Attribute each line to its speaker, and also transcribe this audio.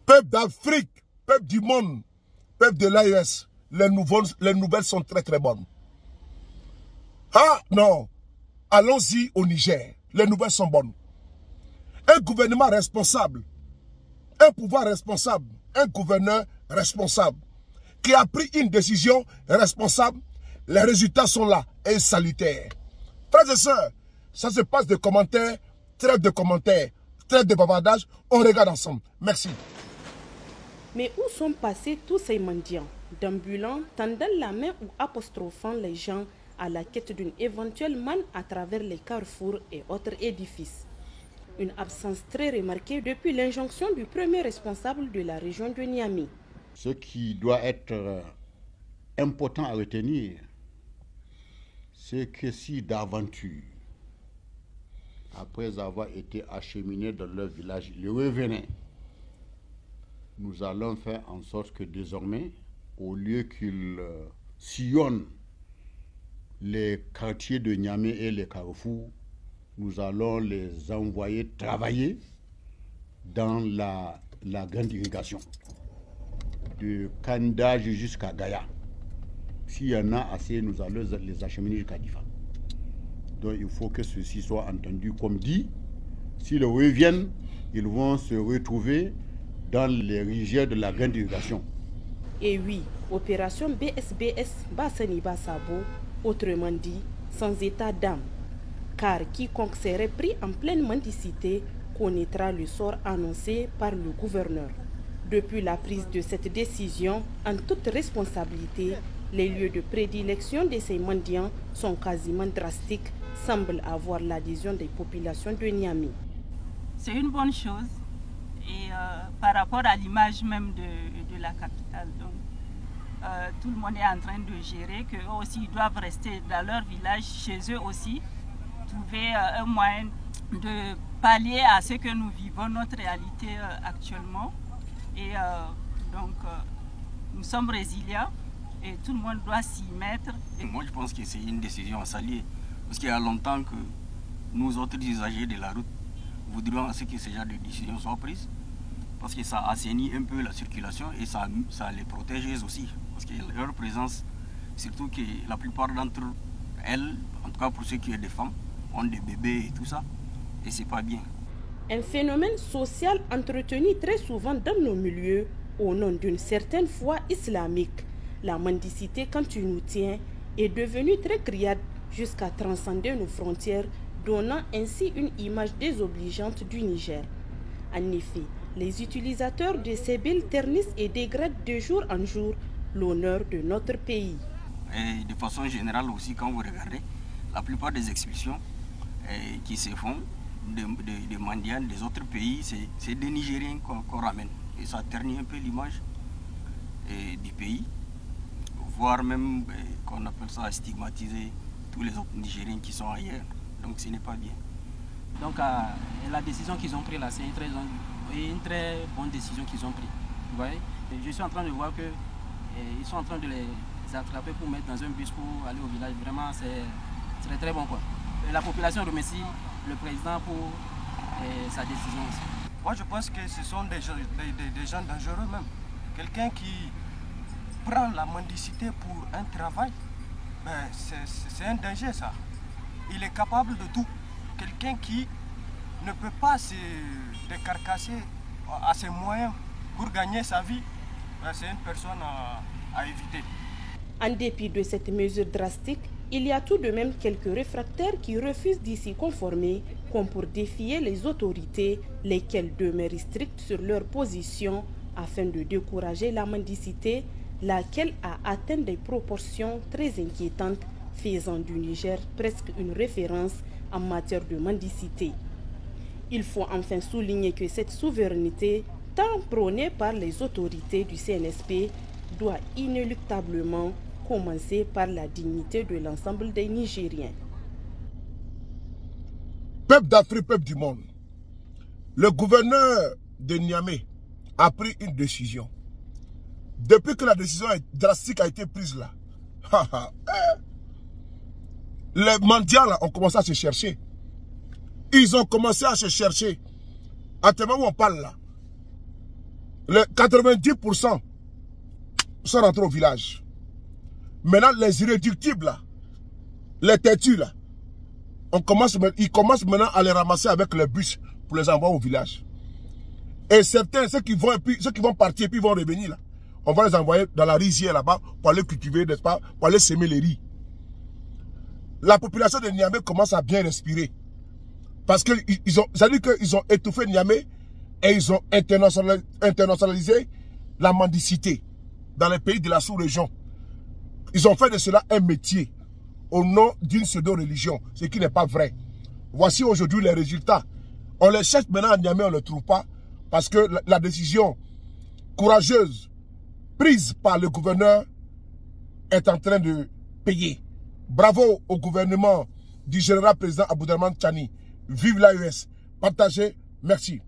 Speaker 1: Peuple d'Afrique, peuple du monde, peuple de l'AES, les nouvelles sont très très bonnes. Ah non, allons-y au Niger, les nouvelles sont bonnes. Un gouvernement responsable, un pouvoir responsable, un gouverneur responsable, qui a pris une décision responsable, les résultats sont là et salutaires. Frères et sœurs, ça se passe de commentaires, trêve de commentaires, trêve de bavardage, on regarde ensemble. Merci.
Speaker 2: Mais où sont passés tous ces mendiants, d'ambulants, tendant la main ou apostrophant les gens à la quête d'une éventuelle manne à travers les carrefours et autres édifices? Une absence très remarquée depuis l'injonction du premier responsable de la région de Niamey.
Speaker 3: Ce qui doit être important à retenir, c'est que si d'aventure, après avoir été acheminés dans leur village, ils revenaient, nous allons faire en sorte que désormais, au lieu qu'ils sillonnent les quartiers de Niamey et les carrefours, nous allons les envoyer travailler dans la grande irrigation, de Kandage jusqu'à Gaïa. S'il y en a assez, nous allons les acheminer jusqu'à Difa. Donc il faut que ceci soit entendu comme dit. S'ils reviennent, ils vont se retrouver dans les rivières de la grande irrigation.
Speaker 2: Et oui, opération BSBS Bassani Bassabo, autrement dit, sans état d'âme. Car quiconque serait pris en pleine mendicité connaîtra le sort annoncé par le gouverneur. Depuis la prise de cette décision, en toute responsabilité, les lieux de prédilection de ces mendiants sont quasiment drastiques, semblent avoir l'adhésion des populations de Niamey.
Speaker 4: C'est une bonne chose et par rapport à l'image même de la capitale. Donc, tout le monde est en train de gérer qu'eux aussi ils doivent rester dans leur village, chez eux aussi, trouver un moyen de pallier à ce que nous vivons, notre réalité actuellement. Et donc, nous sommes résilients et tout le monde doit s'y mettre.
Speaker 5: Et moi, je pense que c'est une décision à saluer. Parce qu'il y a longtemps que nous autres usagers de la route voudrions que ce genre de décision soit prise. Parce que ça assainit un peu la circulation et ça les protège aussi. Parce que leur présence, surtout que la plupart d'entre elles, en tout cas pour ceux qui sont des femmes, ont des bébés et tout ça. Et c'est pas bien.
Speaker 2: Un phénomène social entretenu très souvent dans nos milieux au nom d'une certaine foi islamique. La mendicité, quand tu nous tiens, est devenue très criarde jusqu'à transcender nos frontières, donnant ainsi une image désobligeante du Niger. En effet, les utilisateurs de ces billes ternissent et dégradent de jour en jour l'honneur de notre pays.
Speaker 5: Et de façon générale aussi, quand vous regardez, la plupart des expulsions qui se font de mendiants des autres pays, c'est des Nigériens qu'on ramène. Et ça ternit un peu l'image du pays, voire même qu'on appelle ça stigmatiser tous les autres Nigériens qui sont ailleurs. Donc ce n'est pas bien.
Speaker 6: Donc la décision qu'ils ont prise là, c'est une très bonne décision qu'ils ont prise. Vous voyez? Je suis en train de voir qu'ils sont en train de les attraper pour mettre dans un bus pour aller au village. Vraiment, c'est très bon quoi. Et la population remercie le président pour sa décision aussi.
Speaker 7: Moi je pense que ce sont des gens dangereux même. Quelqu'un qui prend la mendicité pour un travail, ben, c'est un danger ça. Il est capable de tout. Quelqu'un qui ne peut pas se décarcasser à ses moyens pour gagner sa vie, ben, c'est une personne à éviter.
Speaker 2: En dépit de cette mesure drastique, il y a tout de même quelques réfractaires qui refusent d'y s'y conformer, comme pour défier les autorités, lesquelles demeurent strictes sur leur position afin de décourager la mendicité, laquelle a atteint des proportions très inquiétantes, faisant du Niger presque une référence en matière de mendicité. Il faut enfin souligner que cette souveraineté, tant prônée par les autorités du CNSP, doit inéluctablement commencer par la dignité de l'ensemble des Nigériens.
Speaker 1: Peuple d'Afrique, peuple du monde, le gouverneur de Niamey a pris une décision. Depuis que la décision drastique a été prise là, les mendiants là ont commencé à se chercher. Ils ont commencé à se chercher. À tel moment où on parle là, Les 90% sont rentrés au village. Maintenant, les irréductibles, là, les têtus, là, ils commencent maintenant à les ramasser avec les bus pour les envoyer au village. Et certains, ceux qui vont partir et puis vont revenir, là, on va les envoyer dans la rizière là-bas pour aller cultiver, n'est-ce pas, pour aller semer les riz. La population de Niamey commence à bien respirer. Parce que c'est-à-dire qu'ils ont étouffé Niamey et ils ont internationalisé la mendicité dans les pays de la sous-région. Ils ont fait de cela un métier au nom d'une pseudo-religion, ce qui n'est pas vrai. Voici aujourd'hui les résultats. On les cherche maintenant à Niamey, on ne les trouve pas parce que la décision courageuse prise par le gouverneur est en train de payer. Bravo au gouvernement du général président Abdourahmane Tchani. Vive l'AES. Partagez. Merci.